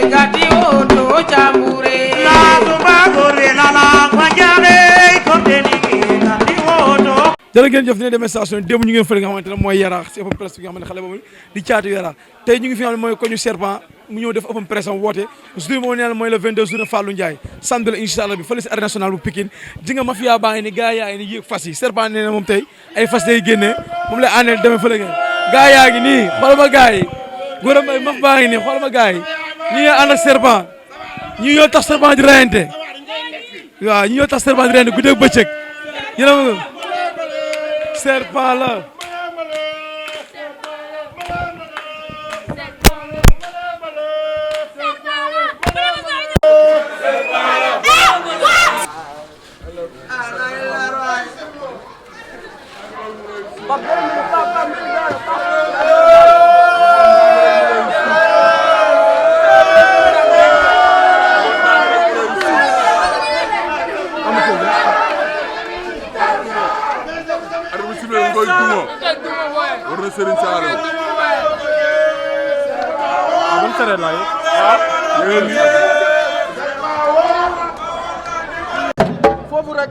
gati oto chambure la tumba gore la fajare kondeni gati oto. jërë ngeen jëf dina demee station démb ñu ngeen fële nga xamante ne mooy yaraax si open presse bi nga xam ne xale boobu di caatu yaraax tey ñu ngi fi nga xam ne mooy koñu serpent mu ñëw def open presse am woote jour moo neen mooy le 22 journée Fallou Ndiaye samedi la incha allah bi fële si arène nationale bu Pikine ji nga mafia baa ngi ni gars yaa ngi ni yéeg fas yi serpent nee na moom tey ay fas day génnee moom lay àndee demee fële ngeen gars yaa ngi nii xoolal ma gars yi góoram ay maf baa ngi nii xoolal ma gars yi ñi nga ànd ak serpent ñi ñoo tax serpent di rayante waaw ñi ñoo tax serpent di rayante guddeeg bëccëg yéen serpent la Serigne Saliou ban sareet la foofu rek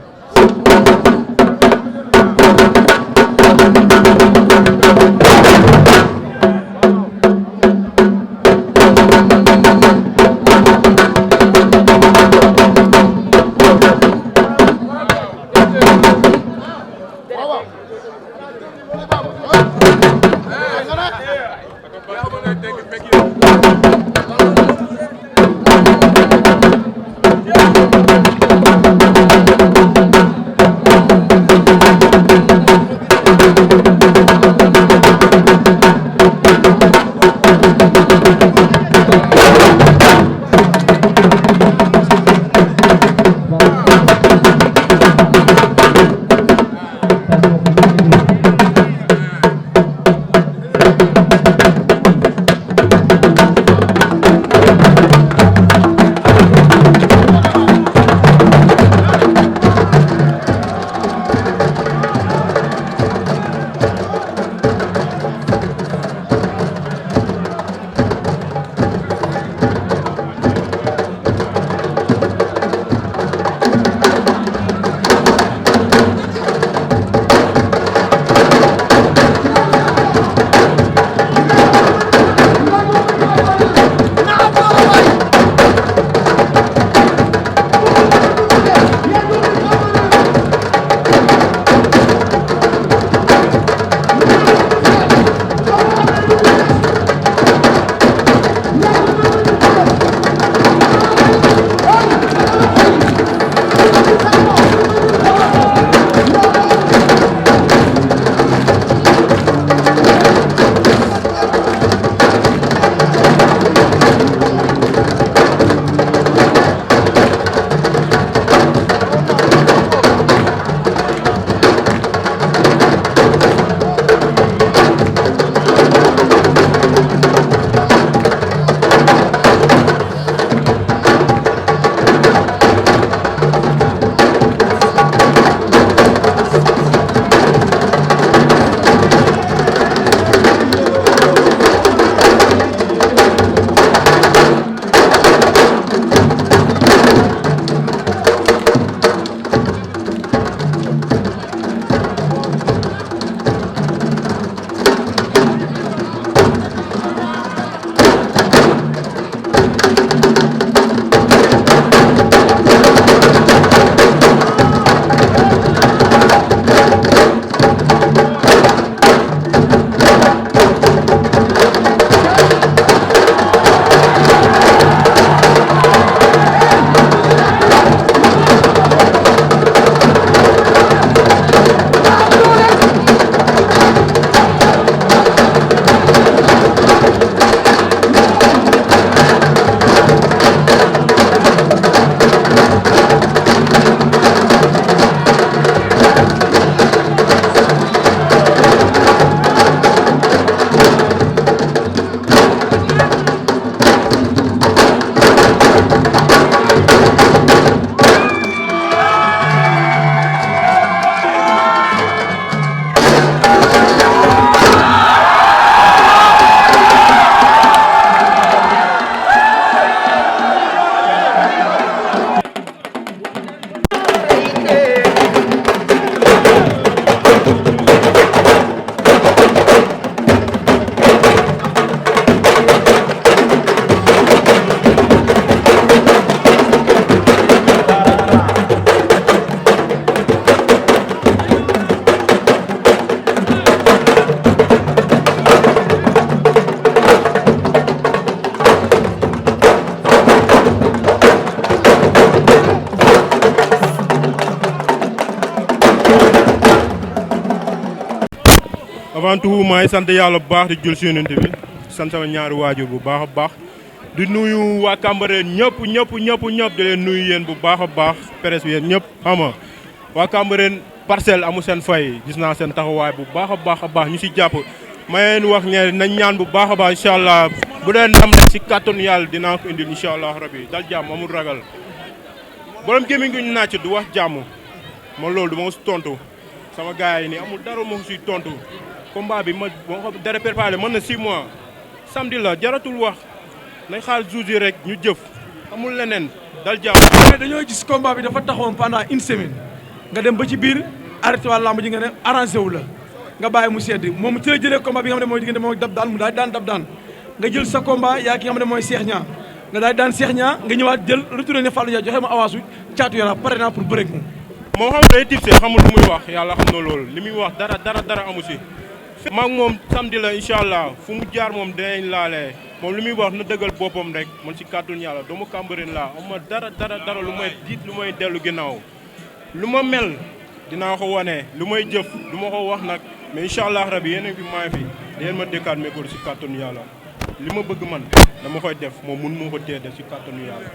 avant tout maay sant yàlla bu baax di jël si yonent bi sant sama ñaari waajur bu baax a baax di nuyu waa Cambérène ñëpp di leen nuyu yéen bu baax a baax presse bi yéen ñëpp xam nga waa Cambérène Parcelles amu seen fay gis naa seen taxawaay bu baax a baax ñu si jàpp ma leen wax ne nañ ñaan bu baax a baax incha allah bu dee ndam nag si kàttanu yàlla dinaa ko indil incha allah rabi dal jàmm amul ragal borom gémmiñ gi ñu naaj du wax jàmm man loolu du ma ko si tontu sama gars yi nii amul dara moo ko siy tontu combat bi ma ko dara préparé mën na 6 mois samedi la jaratul wax nañ xaar jours yi rek ñu jëf amul leneen dal jàmm. mais dañoo gis combat bi dafa taxawoon pendant une semaine nga dem ba ci biir arrêté waa lamb ji nga ne arrangé wu la nga bàyyi mu sedd moom ci la jëlee combat bi nga xam ne mooy diggante moom dab daan mu daal daan dab daan nga jël sa combat yaa ki nga xam ne mooy Cheikh Niang nga daal daan Cheikh Niang nga ñëwaat jël retourné ne Fallou Ndiaye joxe ma avance wi Thiatou Yarakh pare naa pour bëre ak moom. moom xam nga day tipsee xamul lu muy wax yàlla xam na loolu li muy wax dara amu si. maag moom samedi la incha allah fu mu jaar moom dinañ laalee moom li muy wax na dëggal boppam rek man si kàttun yàlla doomu Cambérène laa am ma dara lu may diit lu may dellu ginnaaw lu ma mel dinaa ko wane lu may jëf du ma ko wax nag mais incha allah rabi yéen a fi maa fi yéen ma dëkkaat météo si kàttun yàlla li ma bëgg man dama koy def moom mun moo ko tee def si kàttun yàlla.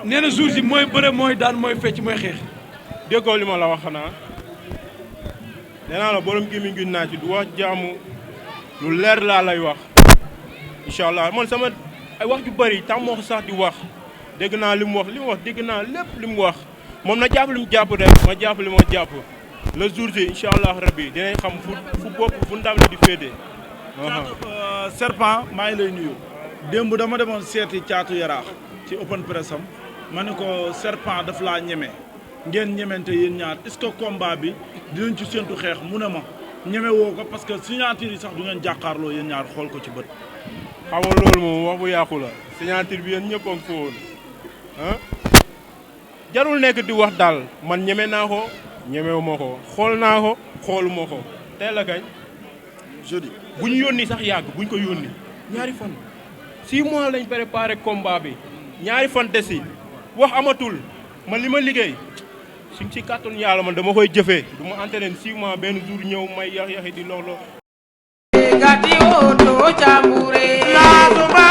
nee na jour ji mooy bëre mooy daan mooy fecc mooy xeex. déggoo li ma la wax xanaa nee naa la borom gémmiñ gi naaj du wax jaamu lu leer laa lay wax incha allah man sama ay wax ju bëri tam moo ko sax di wax dégg naa li mu wax dégg naa lépp li mu wax moom na jàpp li mu jàpp rek ma jàpp li ma jàpp le jour ji incha allah rabbi dinañ xam fu bopp fu ndam li di féete. Serpent maa ngi lay nuyu démb dama demoon seeti Thiatou Yarakh ci open press am ma ne ko Serpent daf laa ñeme ngeen ñemente yéen ñaar est-ce que combat bi dinañ ci séntu xeex mu ne ma ñeme woo ko parce que signature yi sax du ngeen jàkkaarloo yéen ñaar xool ko ci bët. xam nga loolu moom wax bu yàqu la signature bi yéen ñëpp a ngi fa woon jarul nekk di wax daal man ñeme naa ko ñemewu ma ko xool naa ko xooluma ko tey la kañ jeudi bu ñu yónni sax yàgg bu ñu ko yónni ñaari fan 6 mois lañ préparé combat bi ñaari fan desi wax amatul man li ma liggéey si kàttanu yàlla man dama koy jëfee du ma entraîné 6 mois benn jour ñëw may yaxi di loxlo gati o to chambure